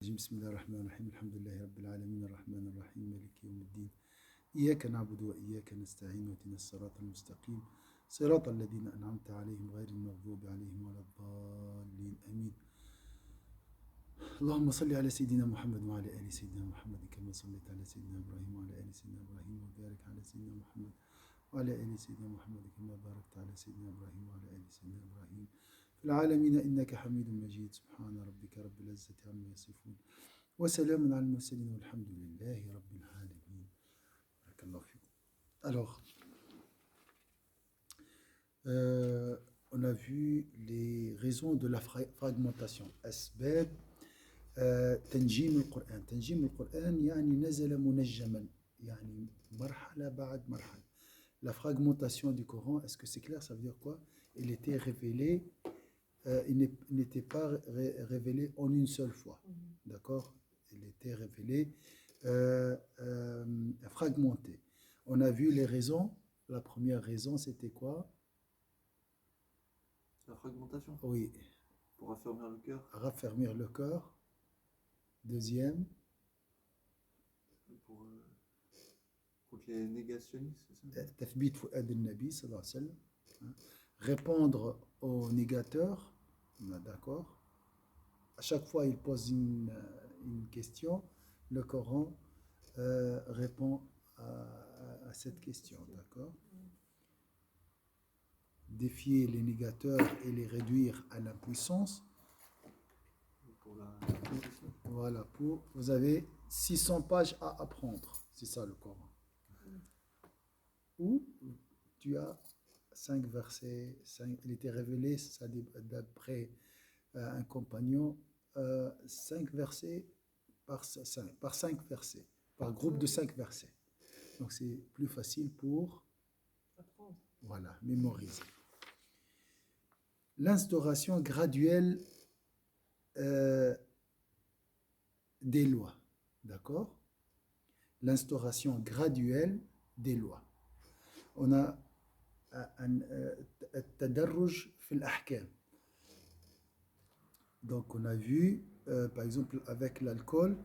بسم الله الرحمن الرحيم الحمد لله رب العالمين الرحمن الرحيم مالك يوم الدين إياك نعبد وإياك نستعين واهدنا الصراط المستقيم صراط الذين أنعمت عليهم غير المغضوب عليهم ولا الضالين آمين. اللهم صل على سيدنا محمد وعلى آل سيدنا محمد كما صليت على سيدنا إبراهيم وعلى آل سيدنا إبراهيم وبارك على سيدنا محمد وعلى آل سيدنا محمد كما باركت على سيدنا إبراهيم وعلى آل سيدنا إبراهيم في العالمين إنك حميد مجيد. سبحان ربك رب العزة عما يصفون وسلام على المرسلين والحمد لله رب العالمين. بارك الله فيكم. Alors, on a vu les raisons de la fragmentation. أسباب تنجيم القرآن. تنجيم القرآن يعني نزل منجما، يعني مرحلة بعد مرحلة. La fragmentation du Coran, est-ce que c'est clair? Ça veut dire quoi? Il était révélé, il n'était pas révélé en une seule fois. D'accord? Il était révélé fragmenté. On a vu les raisons. La première raison, c'était quoi? La fragmentation. Oui. Pour raffermir le cœur. Raffermir le cœur. Deuxième. Pour contre les négationnistes, c'est ça? Tathbit fu'ad al-Nabi sallallahu alayhi wa sallam. Répondre aux négateurs. D'accord? À chaque fois, il pose une question. Le Coran répond à cette question. D'accord? Défier les négateurs et les réduire à l'impuissance. Voilà, vous avez 600 pages à apprendre. C'est ça le Coran. Ou tu as 5 versets. Il était révélé, ça d'après un compagnon, 5 versets par 5 versets, par groupe de 5 versets. Donc c'est plus facile pour apprendre. Voilà, mémoriser. L'instauration graduelle des lois. D'accord? L'instauration graduelle des lois. On a التدرج في الأحكام. Donc on a vu par exemple avec l'alcool,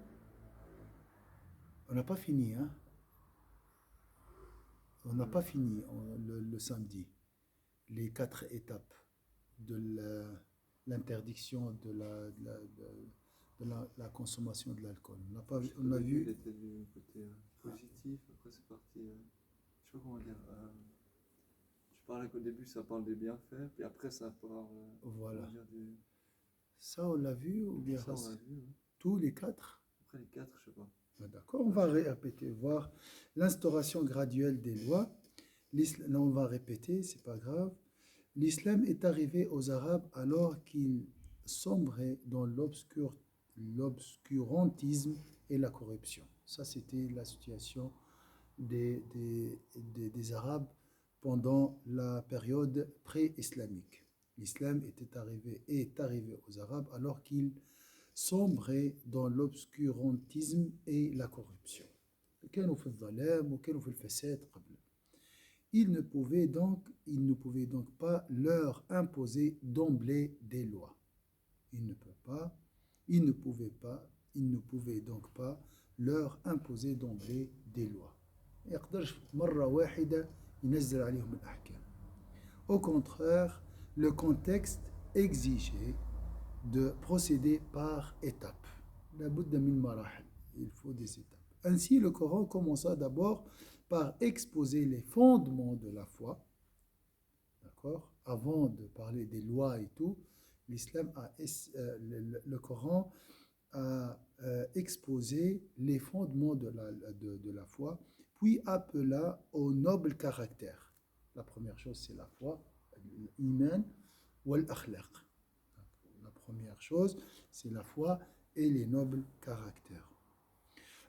on n'a pas fini, hein? On n'a pas fini le samedi les 4 étapes de l'interdiction de la consommation de l'alcool. On a vu. Il était du côté positif, après c'est parti. Je sais pas comment dire. Tu parlais qu'au début ça parle des bienfaits, puis après ça parle. Voilà. Ça on l'a vu ou bien ça on l'a vu. Hein. Tous les 4? Après les 4, je sais pas. D'accord, on va répéter, voir l'instauration graduelle des lois. Là, on va répéter, c'est pas grave. L'islam est arrivé aux Arabes alors qu'ils sombraient dans l'obscurantisme et la corruption. Ça, c'était la situation des Arabes pendant la période pré-islamique. L'islam est arrivé aux Arabes alors qu'ils sombraient dans l'obscurantisme et la corruption. Il ne pouvait donc pas leur imposer d'emblée des lois. Il ne pouvait donc pas leur imposer d'emblée des lois. Au contraire, le contexte exigeait de procéder par étapes. Il faut des étapes. Ainsi, le Coran commença d'abord par exposer les fondements de la foi. D'accord? Avant de parler des lois et tout, le Coran a exposé les fondements de la foi, puis appela au noble caractère. La première chose, c'est la foi, l'iman ou l'akhlaq. La première chose, c'est la foi et les nobles caractères.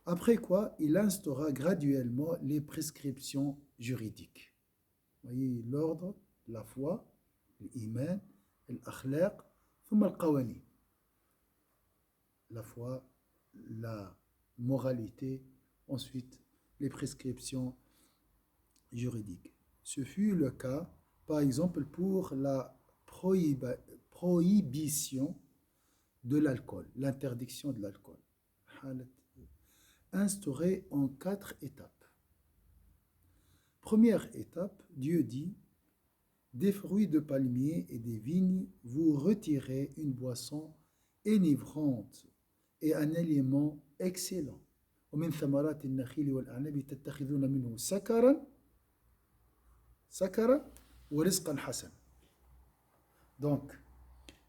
Après quoi, il instaura graduellement les prescriptions juridiques. Vous voyez l'ordre, la foi, l'iman, l'akhlaq, thumma al-qawani. La foi, la moralité, ensuite les prescriptions juridiques. Ce fut le cas, par exemple, pour la prohibition de l'alcool, l'interdiction de l'alcool. Instaurée en 4 étapes. Première étape, Dieu dit, des fruits de palmier et des vignes, vous retirez une boisson enivrante et un aliment excellent. ومن ثمرات النخيل والأعناب تتخذون منه سكرا ورزقا حسنا. Donc,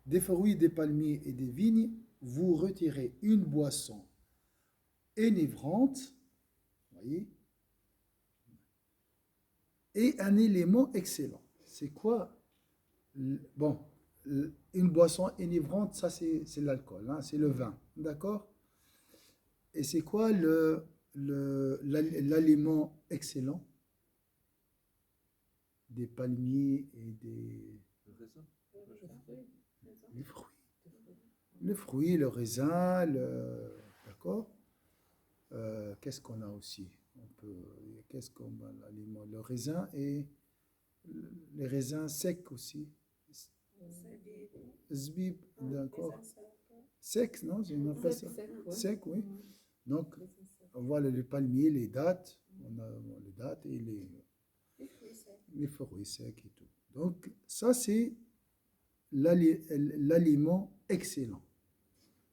des fruits, des palmiers et des vignes, vous retirez une boisson enivrante, voyez, et un élément excellent. C'est quoi? Bon, une boisson enivrante, ça c'est l'alcool, hein, c'est le vin, d'accord? Et c'est quoi l'aliment excellent? Des palmiers et des... Les fruits. Les fruits, le raisin, d'accord? Qu'est-ce qu'on a aussi? Qu'est-ce qu'on a l'aliment? Le raisin et les raisins secs aussi. Zbib, d'accord? Sec, non? On appelle ça. Sec, oui. Donc, on voit les palmiers, les dattes, on a les dattes et les fruits secs et tout. Donc, ça, c'est l'aliment excellent.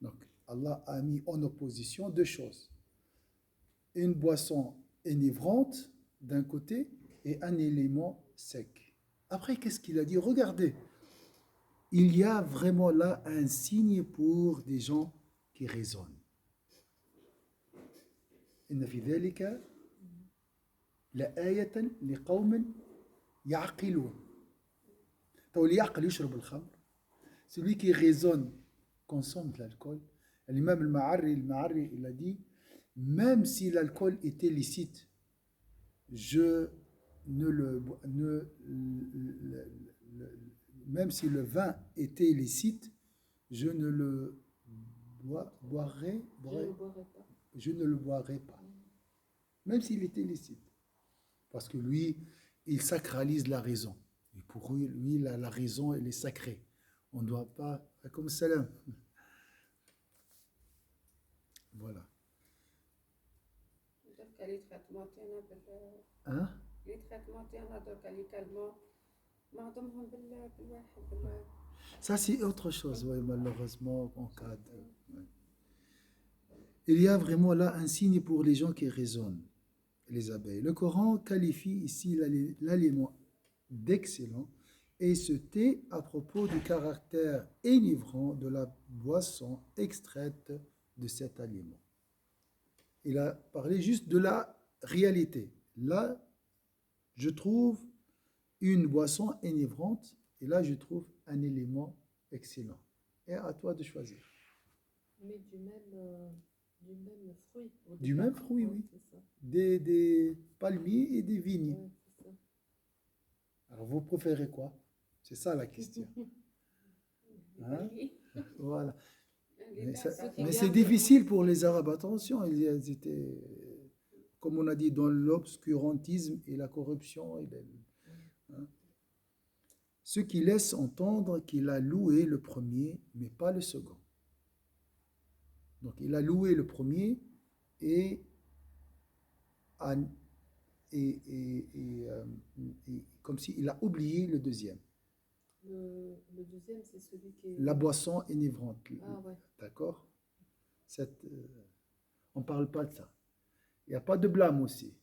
Donc, Allah a mis en opposition deux choses. Une boisson enivrante d'un côté et un élément sec. Après, qu'est-ce qu'il a dit? Regardez, il y a vraiment là un signe pour des gens qui raisonnent. إن في ذلك لآية لقوم يعقلون. اللي يعقل يشرب الخمر. Celui qui raisonne consomme de l'alcool. L'imam al-Ma'arri, il a dit, même si l'alcool était licite, même si le vin était licite, je ne le boirai pas. Même s'il était licite. Parce que lui, il sacralise la raison. Et pour lui, la raison, elle est sacrée. On ne doit pas... Comme salam. Voilà. Hein? Ça, c'est autre chose, ouais, malheureusement, en cas de... Ouais. Il y a vraiment là un signe pour les gens qui raisonnent, les abeilles. Le Coran qualifie ici l'aliment d'excellent et se tait à propos du caractère enivrant de la boisson extraite de cet aliment. Il a parlé juste de la réalité. Là, je trouve une boisson enivrante et là, je trouve un élément excellent. Et à toi de choisir. Mais du même fruit. Du même fruit, oui. Des palmiers et des vignes. Ouais, c'est ça. Alors, vous préférez quoi? C'est ça la question. Hein? Voilà. Mais c'est difficile pour les Arabes. Attention, ils étaient, comme on a dit, dans l'obscurantisme et la corruption. Hein? Ce qui laisse entendre qu'il a loué le premier, mais pas le second. Donc, il a loué le premier et comme s'il a oublié le deuxième. Le deuxième, c'est celui qui est... La boisson enivrante. Ah ouais. D'accord? On ne parle pas de ça. Il n'y a pas de blâme aussi.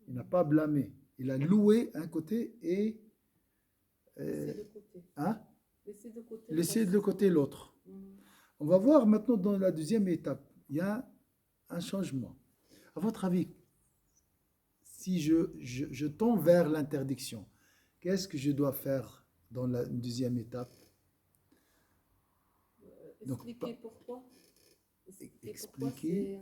Il n'a pas blâmé. Il a loué un côté et... Laissez de côté. Hein? Laissez de côté l'autre. On va voir maintenant dans la deuxième étape. Il y a un changement. À votre avis, si je tends vers l'interdiction, qu'est-ce que je dois faire dans la deuxième étape? Expliquer pourquoi. Expliquer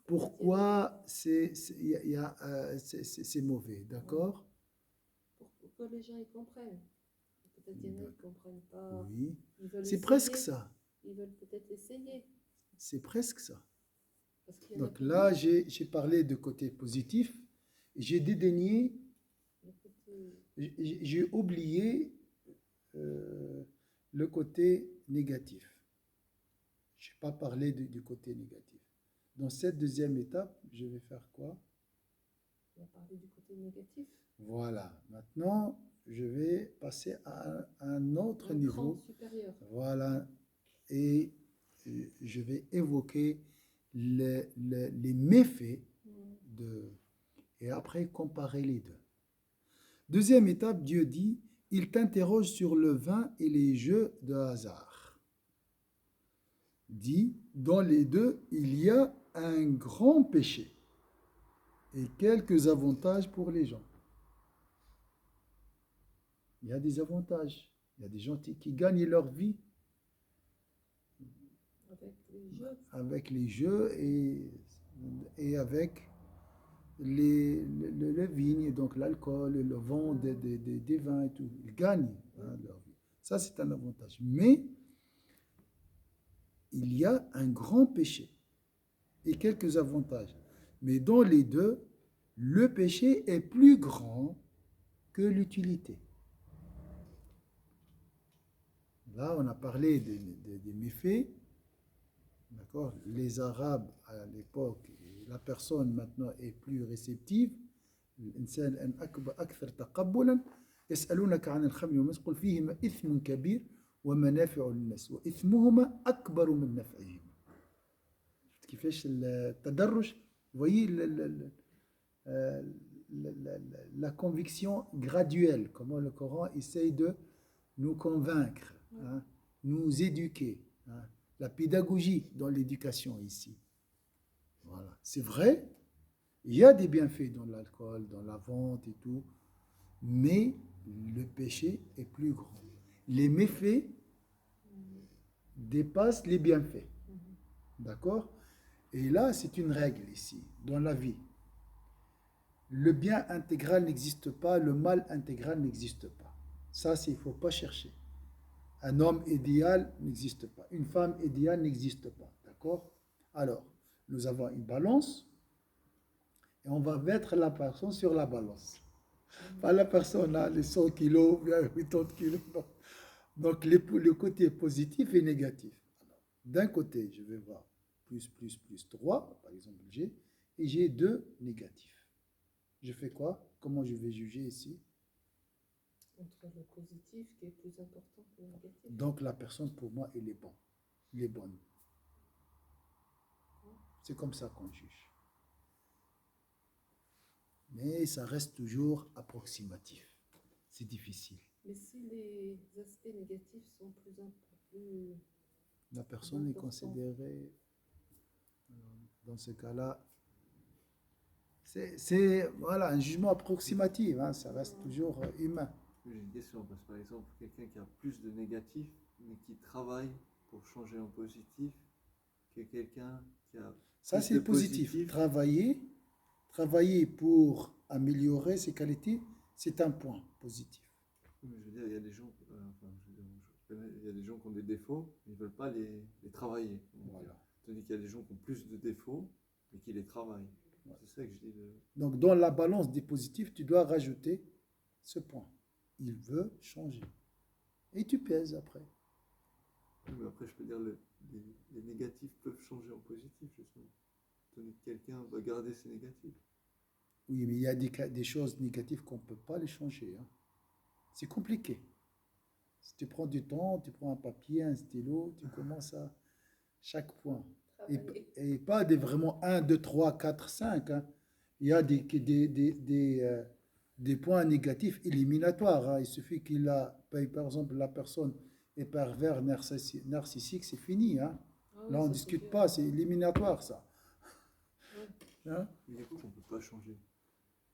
pourquoi c'est interdit. Pourquoi c'est mauvais, d'accord? Pour que les gens y comprennent. Peut-être qu'il y en a qui ne comprennent pas. Oui, c'est essayer. presque ça. Ils veulent peut-être essayer. C'est presque ça. Donc a là, j'ai parlé de côté positif, j'ai dédaigné, j'ai oublié le côté négatif. Je n'ai pas parlé du côté négatif. Dans cette deuxième étape, je vais faire quoi? On a parlé du côté négatif. Voilà. Maintenant, je vais passer à un autre Un cran niveau. supérieur. Voilà. Et je vais évoquer les méfaits et après comparer les deux. Deuxième étape, Dieu dit, il t'interroge sur le vin et les jeux de hasard. Dit, dans les deux, il y a un grand péché et quelques avantages pour les gens. Il y a des avantages. Il y a des gens qui gagnent leur vie avec les jeux et avec les vignes, donc l'alcool, le vent des vins et tout. Ils gagnent leur vie. Ça, c'est un avantage. Mais il y a un grand péché et quelques avantages. Mais dans les deux, le péché est plus grand que l'utilité. Là, on a parlé des méfaits. D'accord? Les Arabes, à l'époque, la personne maintenant est plus réceptive. الإنسان أن أكثر تقبلا يسألونك عن الخمر والميسر قل فيهما إثم كبير ومنافع للناس وإثمهما أكبر من نفعهما. كيفاش التدرج؟ Vous voyez la conviction graduelle, comment le Coran essaye de nous convaincre, hein, nous éduquer, hein, la pédagogie dans l'éducation ici. Voilà. C'est vrai, il y a des bienfaits dans l'alcool, dans la vente et tout, mais le péché est plus grand. Les méfaits dépassent les bienfaits. D'accord? Et là, c'est une règle ici, dans la vie. Le bien intégral n'existe pas, le mal intégral n'existe pas. Ça, il ne faut pas chercher. Un homme idéal n'existe pas. Une femme idéale n'existe pas. D'accord? Alors, nous avons une balance et on va mettre la personne sur la balance. Pas la personne a les 100 kilos, 80 kilos. Non. Donc, le côté positif et négatif. D'un côté, je vais voir plus 3, par exemple G, et j'ai 2 négatifs. Je fais quoi? Comment je vais juger ici? Entre le positif qui est plus important que le négatif. Donc la personne pour moi elle est bonne. Elle est bonne. C'est comme ça qu'on juge. Mais ça reste toujours approximatif. C'est difficile. Mais si les aspects négatifs sont plus la personne est considérée dans ce cas-là. C'est voilà, un jugement approximatif, hein, ça reste toujours humain. J'ai une question, parce que par exemple, quelqu'un qui a plus de négatifs, mais qui travaille pour changer en positif, que quelqu'un qui a ça plus c'est de le positif. Travailler pour améliorer ses qualités, c'est un point positif. Je veux dire, il y a des gens, il y a des gens qui ont des défauts, mais ils ne veulent pas les travailler. Voilà. Tandis qu'il y a des gens qui ont plus de défauts, mais qui les travaillent. Ouais. C'est ça que je dis. Donc, dans la balance des positifs, tu dois rajouter ce point. Il veut changer. Et tu pèses après. Oui, mais après, je peux dire les négatifs peuvent changer en positif, justement. Tandis que quelqu'un va garder ses négatifs. Oui, mais il y a des choses négatives qu'on ne peut pas les changer. Hein. C'est compliqué. Si tu prends du temps, tu prends un papier, un stylo, tu commences à chaque point. Et pas vraiment 1, 2, 3, 4, 5. Hein. Il y a des points négatifs éliminatoires. Hein. Il suffit qu'il a, par exemple, la personne est pervers narcissique, c'est fini. Hein. Là, on ne discute pas, c'est éliminatoire, ça. Hein? Mais du coup, on ne peut pas changer.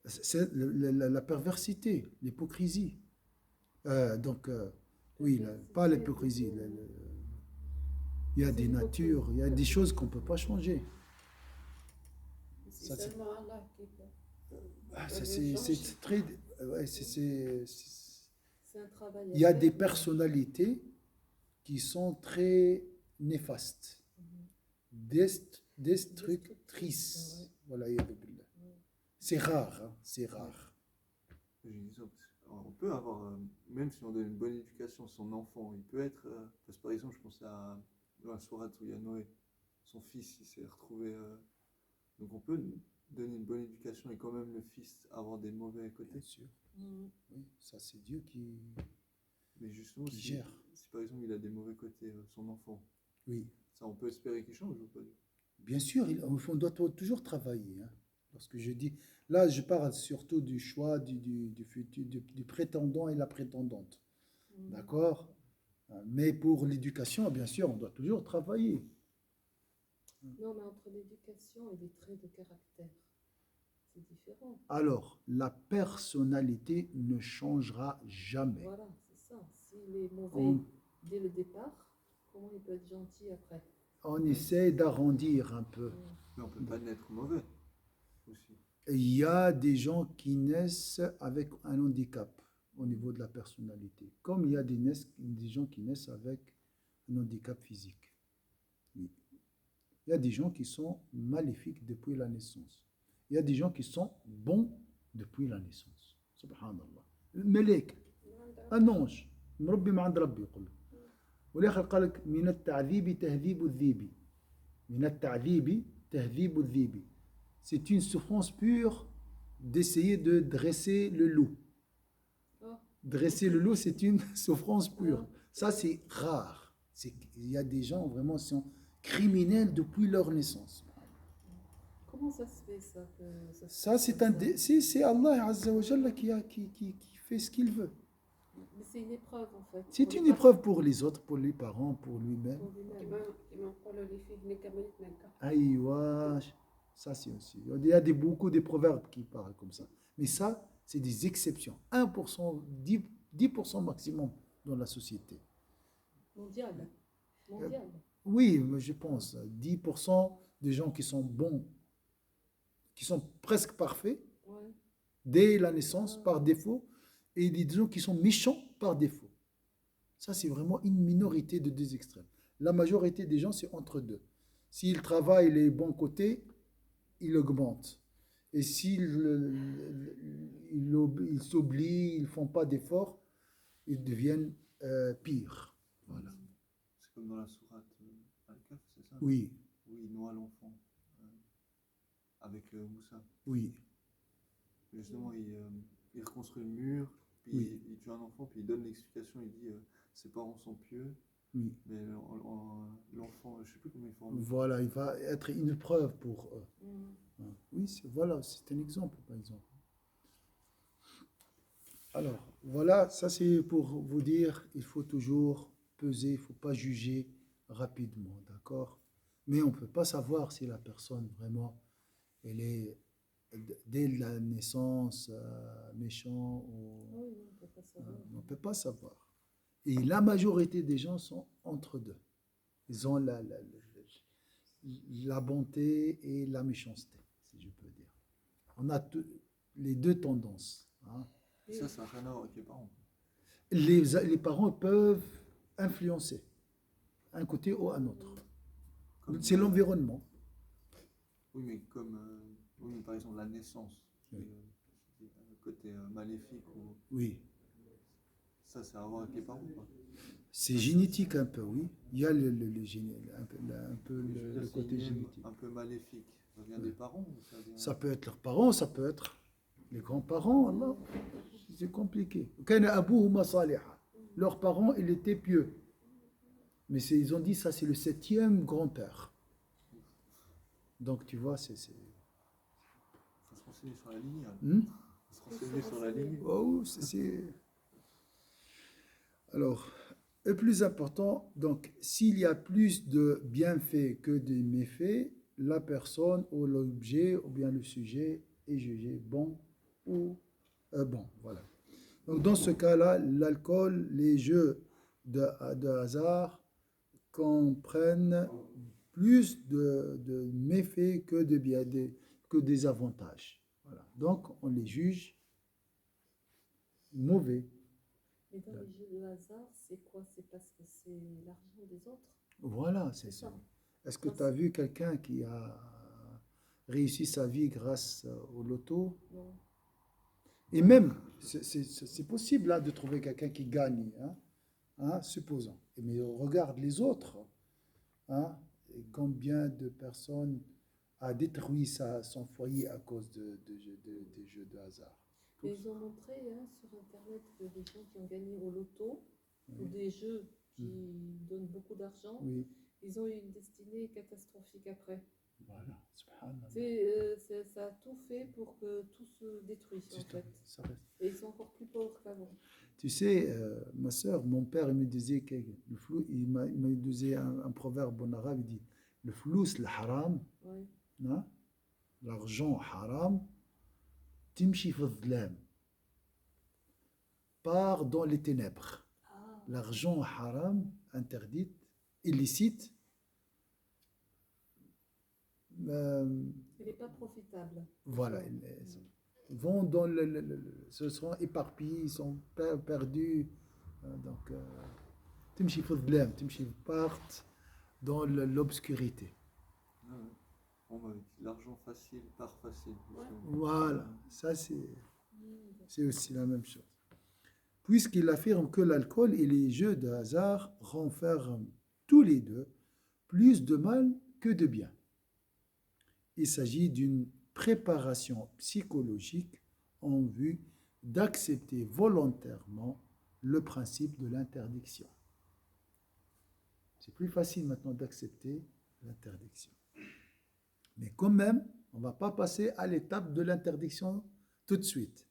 C'est la perversité, l'hypocrisie. Oui, pas l'hypocrisie. Il y a des natures, il y a des choses qu'on ne peut pas changer. C'est seulement Allah qui peut. C'est très. Ouais, c'est un travail. Il y a des personnalités qui sont très néfastes, destructrices. Voilà, c'est rare, hein, c'est rare. On peut avoir, même si on donne une bonne éducation à son enfant, il peut être, parce que par exemple, je pense à dans la sourate où il y a Noé, son fils, il s'est retrouvé. Donc on peut donner une bonne éducation et quand même le fils avoir des mauvais côtés. Bien sûr. Mhm. Oui, ça c'est Dieu Mais justement, qui si, gère. si par exemple il a des mauvais côtés, son enfant, Oui. ça on peut espérer qu'il change ou pas? Bien sûr, on doit toujours travailler, hein. Lorsque je dis, là, je parle surtout du choix du futur, du prétendant et la prétendante. Mhm. D'accord? Mais pour l'éducation, bien sûr, on doit toujours travailler. Non, mais entre l'éducation et les traits de caractère, c'est différent. Alors, la personnalité ne changera jamais. Voilà, c'est ça. S'il est mauvais On, dès le départ, comment il peut être gentil après? on essaie d'arrondir un peu. Mhm. Mais on peut pas naître mauvais aussi. Il y a des gens qui naissent avec un handicap au niveau de la personnalité, comme il y a des gens qui naissent avec un handicap physique. Oui. Il y a des gens qui sont maléfiques depuis la naissance. Il y a des gens qui sont bons depuis la naissance. Subhanallah. الملك un ange مربي من عند ربي يقول لك والاخر قال لك من التعذيب تهذيب الذيب من التعذيب تهذيب الذيب. C'est une souffrance pure d'essayer de dresser le loup. Oh, Dresser le loup, c'est une souffrance pure. Ça, c'est rare. Il y a des gens vraiment qui sont criminels depuis leur naissance. comment ça se fait ça que ça se Ça, passe c'est comme ça? c'est Allah Azza wa Jalla qui fait ce qu'il veut. Mais c'est une épreuve en fait. C'est Pour une les épreuve pour les autres, pour les parents, pour lui-même. parents, pour lui-même. Aïwa, ça c'est aussi. Il y a beaucoup de proverbes qui parlent comme ça. Mais ça, c'est des exceptions. 1%, 10% maximum dans la société. Mondial. Mondial. Oui, mais je pense. 10% des gens qui sont bons, qui sont presque parfaits, Ouais. dès la naissance, par défaut, et des gens qui sont méchants par défaut. Ça, c'est vraiment une minorité de deux extrêmes. La majorité des gens, c'est entre deux. S'ils travaillent les bons côtés, ils augmentent. Et ils s'oublient, ils ne font pas d'efforts, ils deviennent pires. Voilà. C'est comme dans la sourate Al-Kahf, c'est ça? Oui, Où il noie l'enfant avec Moussa. oui, Et justement, il reconstruit le mur, puis Oui. il tue un enfant, puis il donne l'explication, il dit ses parents sont pieux, oui. mais l'enfant, je sais plus comment il formule. Voilà, il va être une preuve pour eux. Mhm. Oui, voilà, c'est un exemple, par exemple. Alors, voilà, ça c'est pour vous dire, il faut toujours peser, il ne faut pas juger rapidement, d'accord? Mais on ne peut pas savoir si la personne vraiment, elle est dès la naissance méchant ou Oui, on ne peut pas savoir. on ne peut pas savoir. Et la majorité des gens sont entre deux. Ils ont la bonté et la méchanceté, si je peux dire. On a les deux tendances, hein. Et ça n'a rien à voir avec les parents. Les parents peuvent influencer un côté ou un autre. Comme, C'est l'environnement. Oui, mais comme oui, mais par exemple la naissance, Oui. le côté maléfique, ou, Oui, ça a à voir avec les parents ou pas? c'est génétique un peu, oui. Il y a un peu Je veux dire, le c'est côté une haine génétique. un peu maléfique. Ça vient des parents ou ça vient... Ça peut être leurs parents, ça peut être les grands-parents. Allah. C'est compliqué. كان أبوهما صالحا. Leurs parents, ils étaient pieux. Mais ils ont dit ça, c'est le 7e grand-père. Donc tu vois, Faut se renseigner sur la lignée. Hmm? Faut se renseigner sur la lignée. Oh, Alors, le plus important, donc, s'il y a plus de bienfaits que de méfaits, la personne ou l'objet ou bien le sujet est jugé bon ou bon. Voilà. Donc, dans ce cas-là, l'alcool, les jeux de hasard comprennent plus de méfaits que que des avantages. Voilà. Donc, on les juge mauvais. Et dans les jeux de hasard, c'est quoi? C'est parce que c'est l'argent des autres? Voilà, c'est ça. Est-ce que tu as vu quelqu'un qui a réussi sa vie grâce au loto? Non. Et même, c'est possible là, de trouver quelqu'un qui gagne, hein, supposons. Mais on regarde les autres. hein, et combien de personnes a détruit son foyer à cause des jeux de hasard. Et ils ont montré hein, sur Internet que des gens qui ont gagné au loto ou Oui. des jeux qui donnent beaucoup d'argent, Oui, ils ont eu une destinée catastrophique après. voilà, subhanallah. Ça a tout fait pour que tout se détruise en fait. Ça reste. Et ils sont encore plus pauvres qu'avant. Tu sais, ma soeur, mon père, il me disait que il me disait un proverbe en arabe, il dit le flous, le haram, Ouais. hein, l'argent haram, timshi fi dhlam, part dans les ténèbres. Ah, L'argent haram, interdit, illicite, il n'est pas profitable. voilà, Ouais. ils vont dans se seront éparpillés, ils sont perdus. Donc, timshi fi dhlam, timshi partent dans l'obscurité. Ah ouais. On m'avait dit l'argent facile, part facile. Ouais. Voilà, ça Mm. c'est aussi la même chose. Puisqu'il affirme que l'alcool et les jeux de hasard renferment tous les deux plus de mal que de bien. Il s'agit d'une préparation psychologique en vue d'accepter volontairement le principe de l'interdiction. C'est plus facile maintenant d'accepter l'interdiction. Mais quand même, on ne va pas passer à l'étape de l'interdiction tout de suite.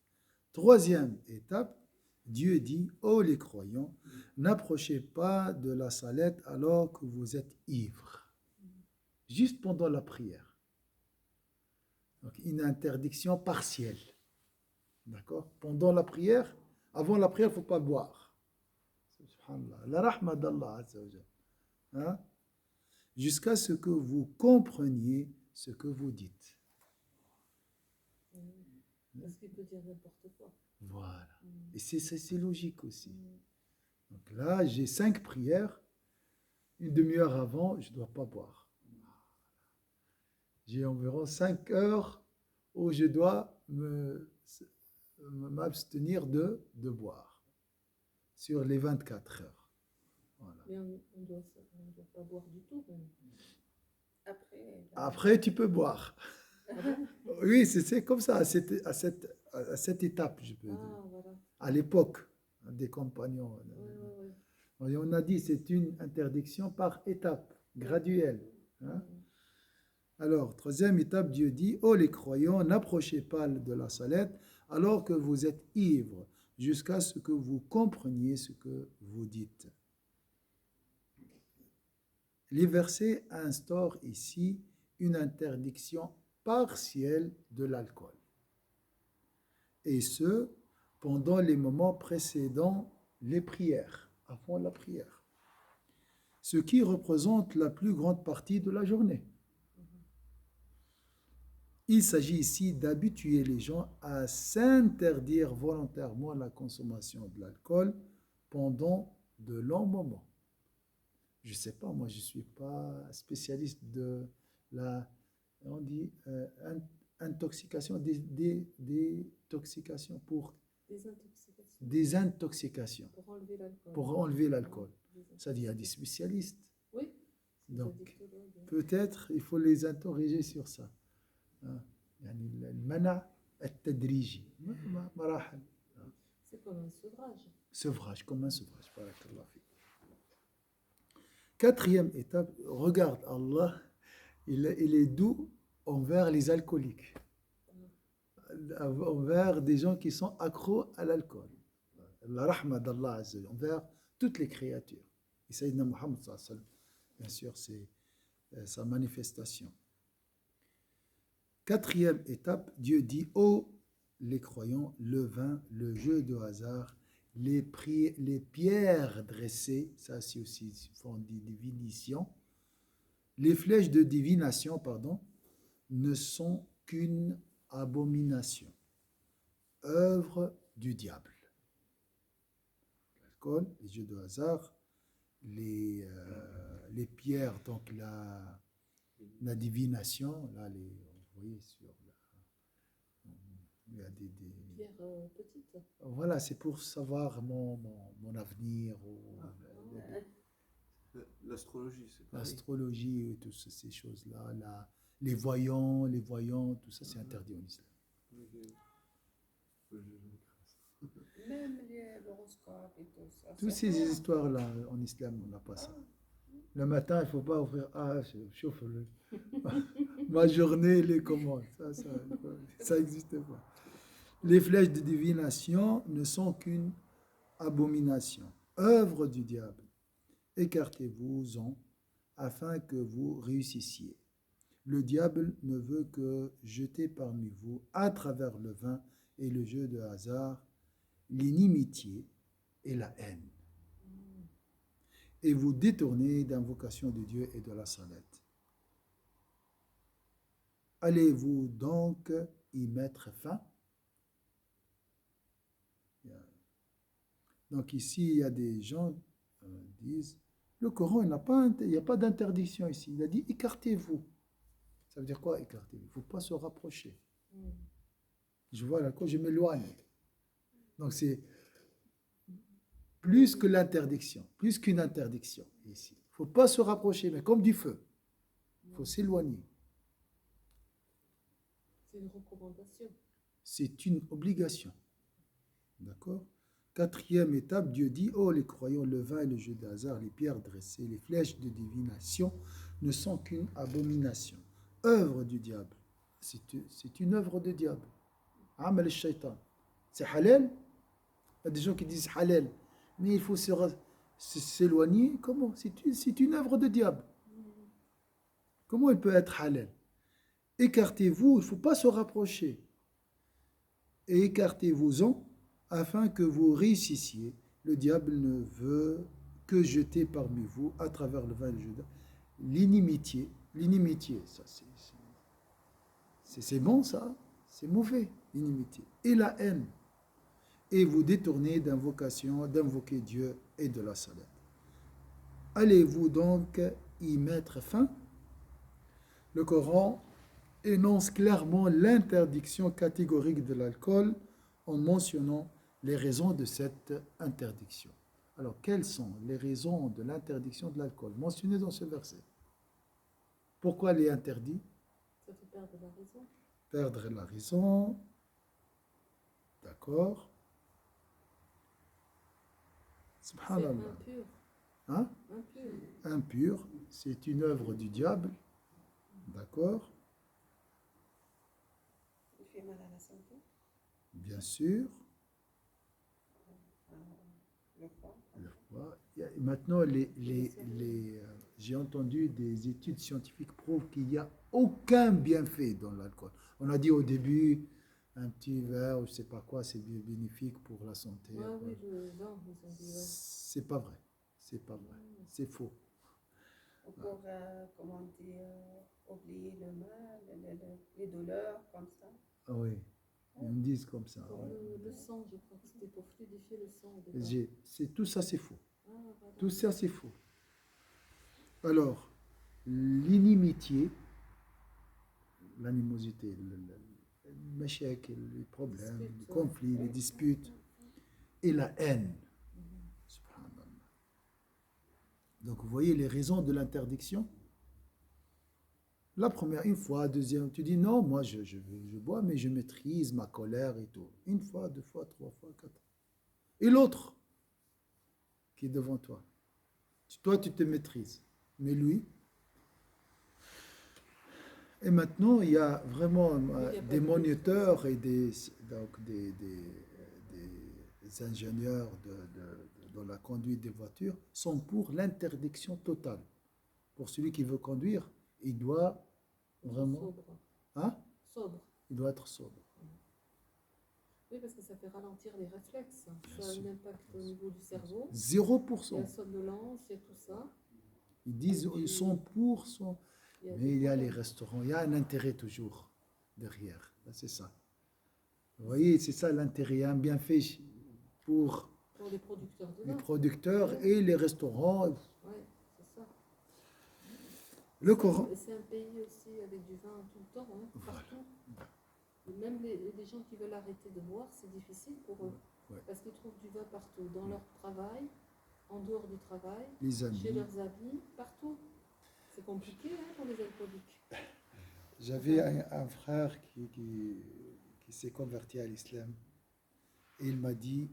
Troisième étape, Dieu dit, ô les croyants, n'approchez pas de la salette alors que vous êtes ivres. Juste pendant la prière. Donc une interdiction partielle. D'accord? Pendant la prière, avant la prière, il ne faut pas boire. Subhanallah. La rahma d'Allah Azza wa Jal. Hein? Jusqu'à ce que vous compreniez ce que vous dites. Parce qu'il peut dire n'importe quoi. Voilà. Mm. Et c'est logique aussi. Mm. Donc là, j'ai 5 prières. Une demi-heure avant, je ne dois pas boire. J'ai environ 5 heures où je dois m'abstenir de boire. Sur les 24 heures. Voilà. Mais on doit pas boire du tout. Même. Après, tu peux boire. Ah bon? Oui, c'est comme ça, à cette étape, je peux dire. Ah, voilà. À l'époque des compagnons. Ouais. Et on a dit c'est une interdiction par étape, graduelle. Hein? Alors, troisième étape, Dieu dit, ô les croyants, n'approchez pas de la salette alors que vous êtes ivres, jusqu'à ce que vous compreniez ce que vous dites. Les versets instaurent ici une interdiction partielle de l'alcool. Et ce, pendant les moments précédant les prières, avant la prière. Ce qui représente la plus grande partie de la journée. Il s'agit ici d'habituer les gens à s'interdire volontairement la consommation de l'alcool pendant de longs moments. Je ne sais pas, moi je ne suis pas spécialiste de la, on dit, intoxication, détoxication pour désintoxication. Pour enlever l'alcool. Ça dit, il y a des spécialistes. Oui. Donc, peut-être il faut les interroger sur ça. يعني المنع التدريجي مراحل. C'est comme un sevrage. Sevrage, comme un sevrage. Barakallah fi. Quatrième étape, regarde Allah, il est doux envers les alcooliques, envers des gens qui sont accros à l'alcool. La rahma d'Allah Azza wa Jalla, envers toutes les créatures. Et Sayyidina Muhammad sallallahu alayhi wa sallam, bien sûr, c'est sa manifestation. Quatrième étape, Dieu dit, ô les croyants, le vin, le jeu de hasard, les pierres dressées, ça c'est aussi font des divinations, les flèches de divination, pardon, ne sont qu'une abomination, œuvre du diable. L'alcool, les jeux de hasard, les pierres, donc la divination, là, vous voyez, il y a des pierres petites. Voilà, c'est pour savoir mon avenir. L'astrologie, c'est pareil. L'astrologie et toutes ces choses-là, les voyants, tout ça, c'est interdit en islam. Ok. Même l'horoscope et tout ça. Toutes c'est ces rien. histoires-là, en islam, on n'a pas ça. Le matin, il ne faut pas offrir. Ah, chauffe ma journée, les commandes. Ça n'existe pas. Les flèches de divination ne sont qu'une abomination, œuvre du diable. Écartez-vous-en afin que vous réussissiez. Le diable ne veut que jeter parmi vous, à travers le vin et le jeu de hasard, l'inimitié et la haine, et vous détourner d'invocation de Dieu et de la salette. Allez-vous donc y mettre fin? Donc ici, il y a des gens qui disent, le Coran, il n'y a pas d'interdiction ici. Il a dit, écartez-vous. Ça veut dire quoi, écartez-vous? Il ne faut pas se rapprocher. Je vois là, je m'éloigne. Donc c'est plus que l'interdiction, plus qu'une interdiction ici. Il ne faut pas se rapprocher, mais comme du feu. Il faut s'éloigner. C'est une recommandation. C'est une obligation. D'accord? Quatrième étape, Dieu dit, oh les croyants, le vin et le jeu de hasard, les pierres dressées, les flèches de divination ne sont qu'une abomination. Œuvre du diable. C'est une œuvre de diable. Amal al-shaytan. C'est halal? Il y a des gens qui disent halal. Mais il faut s'éloigner. Comment? C'est une œuvre de diable. Comment elle peut être halal? Écartez-vous, il ne faut pas se rapprocher. Et écartez-vous-en afin que vous réussissiez. Le diable ne veut que jeter parmi vous, à travers le vin de Judas, l'inimitié. L'inimitié, ça c'est bon ça, c'est mauvais, l'inimitié. Et la haine. Et vous détournez d'invoquer Dieu et de la salette. Allez-vous donc y mettre fin? Le Coran énonce clairement l'interdiction catégorique de l'alcool en mentionnant les raisons de cette interdiction. Alors, quelles sont les raisons de l'interdiction de l'alcool mentionnées dans ce verset? Pourquoi elle est interdite? Ça fait perdre la raison. Perdre la raison. D'accord. C'est Subhanallah. impur. Hein? Impur. Impur, c'est une œuvre du diable. D'accord. Il fait mal à la santé. Bien sûr. Le foie. Le foie. Maintenant, j'ai entendu des études scientifiques prouvent qu'il n'y a aucun bienfait dans l'alcool. On a dit au début, un petit verre, je ne sais pas quoi, c'est bénéfique pour la santé. Ah oui, le vin, ils ont dit, ouais. C'est pas vrai. C'est pas vrai. C'est faux. Pour, comment dire, oublier le mal, les douleurs, comme ça. Ah oui, ils me disent comme ça. Pour Ouais. le sang, je crois que c'était pour fluidifier le sang. au départ. Tout ça, c'est faux. Ah, voilà. Tout ça, c'est faux. Alors, l'inimitié, l'animosité, le méchec, les problèmes, les conflits, les disputes, et la haine. Subhanallah. Donc, vous voyez les raisons de l'interdiction. La première, une fois, deuxième, tu dis non, moi je bois, mais je maîtrise ma colère et tout. Une fois, deux fois, trois fois, quatre. Et l'autre qui est devant toi. Toi, tu te maîtrises. Mais lui. Et maintenant, il y a vraiment des moniteurs et des ingénieurs dans la conduite des voitures sont pour l'interdiction totale. Pour celui qui veut conduire, il doit vraiment... Sobre. Hein? Sobre. Il doit être sobre. Oui, parce que ça fait ralentir les réflexes. Bien Ça a sûr. un impact au niveau du cerveau. 0%. Il y a la somnolence, il y a tout ça. Ils disent ils sont pour, mais il y a les problèmes. restaurants. Il y a un intérêt toujours derrière. C'est ça. Vous voyez, c'est ça l'intérêt. Il y a un bienfait pour Pour les producteurs de les vin. producteurs et les restaurants. Oui, c'est ça. Le Coran. C'est un pays aussi avec du vin tout le temps, hein, Voilà. partout. Et même les gens qui veulent arrêter de boire, c'est difficile pour eux. Ouais. Parce qu'ils trouvent du vin partout, dans leur travail, en dehors du travail, les chez amis. leurs amis, partout. C'est compliqué pour les alcooliques. J'avais un frère qui s'est converti à l'islam et il m'a dit,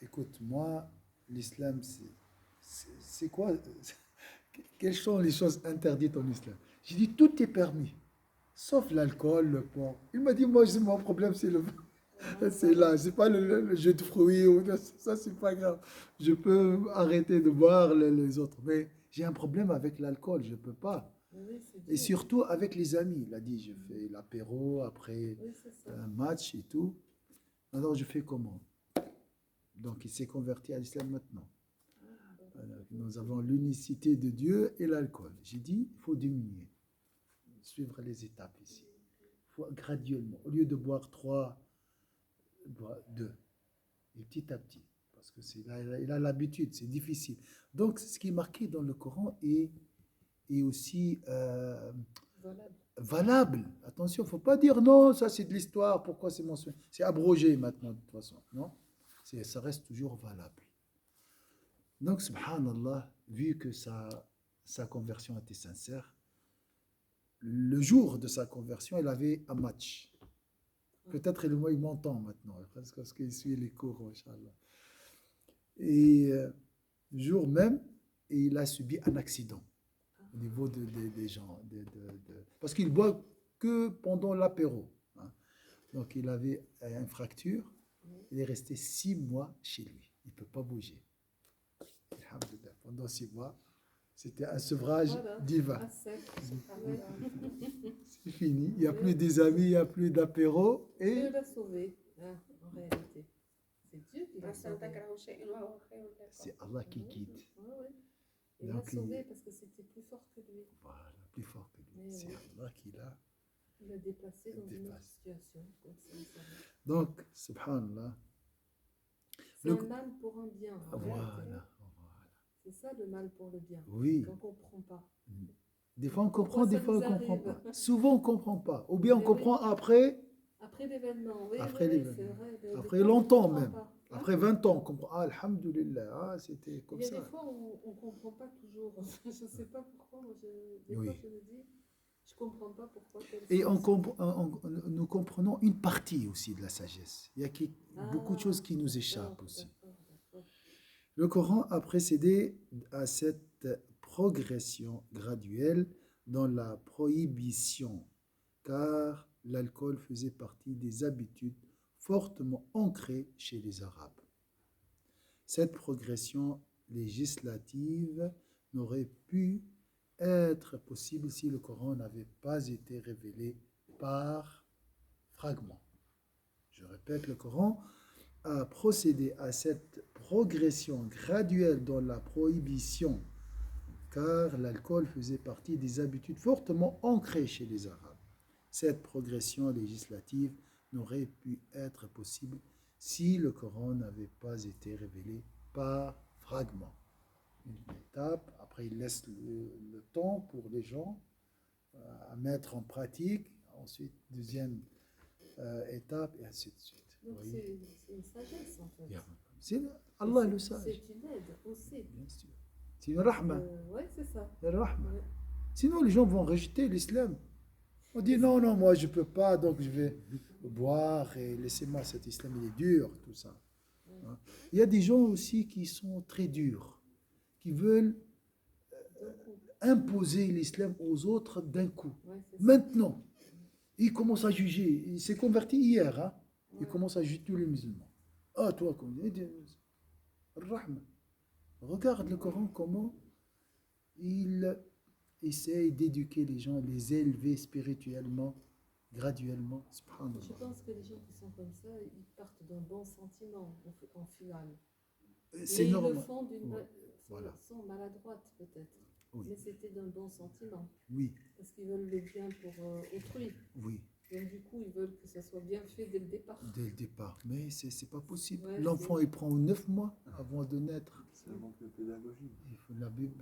écoute, moi, l'islam, c'est quoi? Quelles sont les choses interdites en islam? J'ai dit, tout est permis, sauf l'alcool, le porc. Il m'a dit, moi, mon problème, c'est le c'est là, c'est pas le jeu de fruits, ça c'est pas grave. Je peux arrêter de boire les autres, mais j'ai un problème avec l'alcool, je peux pas. Oui, c'est Et dur. surtout avec les amis. Il a dit, je fais l'apéro après Oui, c'est ça. un match et tout. Alors je fais comment? Donc il s'est converti à l'islam maintenant. Alors, nous avons l'unicité de Dieu et l'alcool. J'ai dit, il faut diminuer, suivre les étapes ici. Il faut graduellement, au lieu de boire 3, boire 2. Et petit à petit. Parce que il a l'habitude, c'est difficile. Donc ce qui est marqué dans le Coran est aussi Valable. valable. Attention, il ne faut pas dire non, ça c'est de l'histoire, pourquoi c'est mentionné? C'est abrogé maintenant de toute façon. Non, ça reste toujours valable. Donc, subhanallah, vu que sa conversion était sincère, le jour de sa conversion, il avait un match. Peut-être il m'entend maintenant, parce qu'il suit les cours, Inch'Allah. Et le jour même, il a subi un accident au niveau des gens. Parce qu'il ne boit que pendant l'apéro. Hein. Donc il avait une fracture. Il est resté 6 mois chez lui. Il ne peut pas bouger. Alhamdulillah. Pendant 6 mois, c'était un sevrage divin. C'est fini. Il n'y a plus des amis, il n'y a plus d'apéro. Et Dieu l'a sauvé, hein, en réalité. C'est Dieu qui l'a sauvé. c'est Allah qui guide. Ouais. Il l'a Donc, sauvé parce que c'était plus fort que lui. Voilà, plus fort que lui. Mais C'est oui. Allah qui l'a. Il l'a déplacé dans une autre Déplace. situation. Comme ça. Donc, subhanallah. C'est Le- un mal pour un bien. En réalité. Voilà. C'est ça le mal pour le bien. Oui. Qu'on ne comprend pas. Des fois on comprend, Pourquoi des ça fois on nous ne comprend arrive? pas. Souvent on ne comprend pas. Ou bien on Mais comprend après, Après l'événement, oui, Après oui, l'événement. c'est vrai. Des après fois, on longtemps comprend même. pas. Hein? Après 20 ans, on comprend. Ah, alhamdoulilah, ah, c'était comme Il y a ça. des fois où on ne comprend pas toujours. Je ne sais pas pourquoi. Des Oui. fois, je me dis, je ne comprends pas pourquoi. Et nous comprenons une partie aussi de la sagesse. Il y a beaucoup de choses qui nous échappent aussi. D'accord. Le Coran a précédé à cette progression graduelle dans la prohibition, car l'alcool faisait partie des habitudes fortement ancrées chez les Arabes. Cette progression législative n'aurait pu être possible si le Coran n'avait pas été révélé par fragments. Je répète, le Coran a procédé à cette progression graduelle dans la prohibition, car l'alcool faisait partie des habitudes fortement ancrées chez les Arabes. Cette progression législative n'aurait pu être possible si le Coran n'avait pas été révélé par fragments. Une étape, après il laisse le temps pour les gens à mettre en pratique, ensuite deuxième étape, et ainsi de suite. Donc c'est une sagesse en fait. C'est Allah le sage. C'est une aide aussi. Bien sûr. C'est une rahma. Oui, c'est ça. Une rahma. Ouais. Sinon, les gens vont rejeter l'islam. On dit non, moi je ne peux pas, donc je vais boire et laissez-moi cet islam, il est dur, tout ça. Hein? Il y a des gens aussi qui sont très durs, qui veulent imposer l'islam aux autres d'un coup. Ouais, c'est ça. Maintenant, il commence à juger. Il s'est converti hier. Hein? Il commence à juger tous les musulmans. Ah, toi, Rahma. Regarde le Coran, comment il essaye d'éduquer les gens, les élever spirituellement, graduellement. Subhanallah. Je pense que les gens qui sont comme ça, ils partent d'un bon sentiment en finale. C'est Mais normal. ils le font d'une Voilà. façon maladroite peut-être. Oui. Mais c'était d'un bon sentiment. Oui, Parce qu'ils veulent le bien pour autrui. oui, Donc du coup, ils veulent que ça soit bien fait dès le départ. dès le départ. Mais c'est pas possible. Ouais, L'enfant, il prend 9 mois avant de naître. C'est le manque de pédagogie. Il faut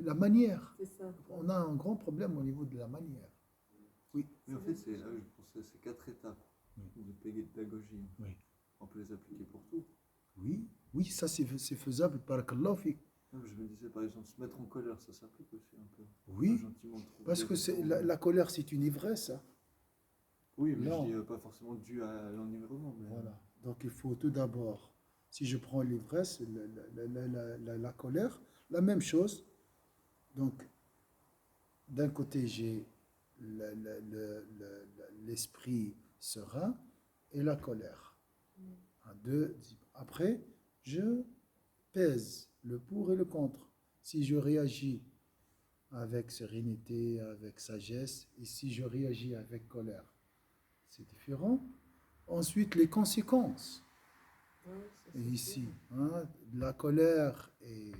la manière. C'est ça. On a un grand problème au niveau de la manière. Oui. Mais en fait, je pensais c'est 4 étapes de pédagogie. Oui. On peut les appliquer pour tout. Oui, ça c'est faisable, barakallahu fik. Non, mais je me disais par exemple, se mettre en colère, ça s'applique aussi un peu. Oui, Gentiment trouver parce que des mots. la colère, c'est une ivresse, hein. Oui, mais Non. je dis pas forcément dû à l'enivrement, mais Voilà. Donc il faut tout d'abord, si je prends l'ivresse, la colère, la même chose. Donc d'un côté, j'ai l'esprit serein et la colère. Un, deux, après, je pèse le pour et le contre. Si je réagis avec sérénité, avec sagesse, et si je réagis avec colère, c'est différent. Ensuite, les conséquences. Ouais, ça, Et c'est ici, sûr. hein, la colère, et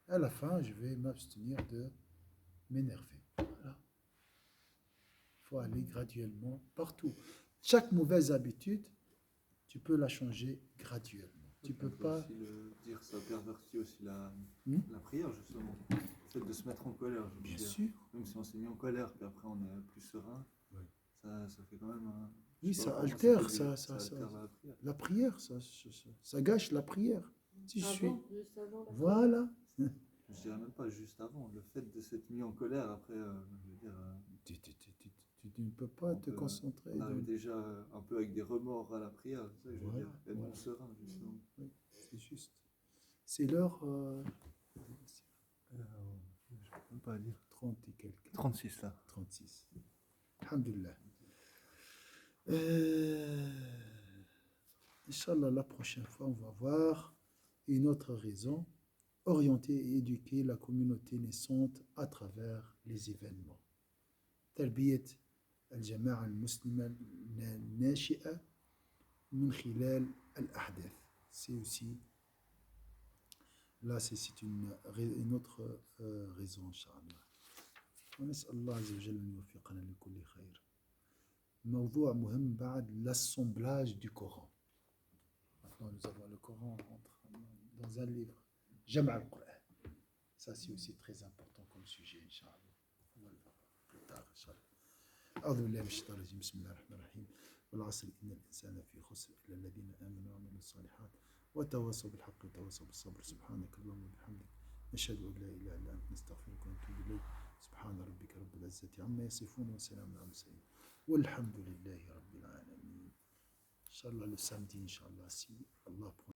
à la fin, je vais m'abstenir de m'énerver. Voilà. Il faut aller graduellement partout. Chaque mauvaise habitude, tu peux la changer graduellement. Tu on peux peut pas. aussi le dire, ça pervertit aussi Hmm. la prière, justement. Le fait de se mettre en colère, je veux Bien dire. sûr. Même si on s'est mis en colère, puis après on est plus serein, Oui. ça fait quand même un. Je Oui, sais ça pas, pour moi, altère, ça altère la prière. la prière, ça gâche la prière. Si je suis. Avant, juste avant la prière. Voilà. Je dirais même pas juste avant. Le fait de s'être mis en colère, après, je veux dire, Tu ne peux pas on te peut- concentrer. on arrive déjà un peu avec des remords à la prière, c'est ça que je veux Voilà, dire. Être voilà. serein, justement. Oui, c'est juste. C'est l'heure Je peux même pas dire. 30 et quelques. 36 là. 36. Alhamdulillah. Inch'Allah, la prochaine fois, on va voir une autre raison, orienter et éduquer la communauté naissante à travers les événements. تربية الجماعة المسلمة الناشئة من خلال الأحداث. C'est aussi, là c'est une autre raison, Inch'Allah. ونسأل الله عز وجل أن يوفقنا لكل خير. موضوع مهم بعد l'assemblage du Coran. Maintenant, nous avons le Coran dans un livre. Jama' al-Qur'an. Ça, c'est aussi très important comme sujet, Inch'Allah. On va le voir plus tard, Inch'Allah. أعوذ بالله من الشيطان الرجيم بسم الله الرحمن الرحيم والعصر إن الإنسان في خسر إلا الذين آمنوا وعملوا الصالحات وتواصوا بالحق وتواصوا بالصبر سبحانك اللهم وبحمدك نشهد أن لا إله إلا أنت نستغفرك ونتوب إليك سبحان ربك رب العزة عما يصفون وسلام على المرسلين والحمد لله رب العالمين. Inch'Allah, le samedi, Inch'Allah, si Allah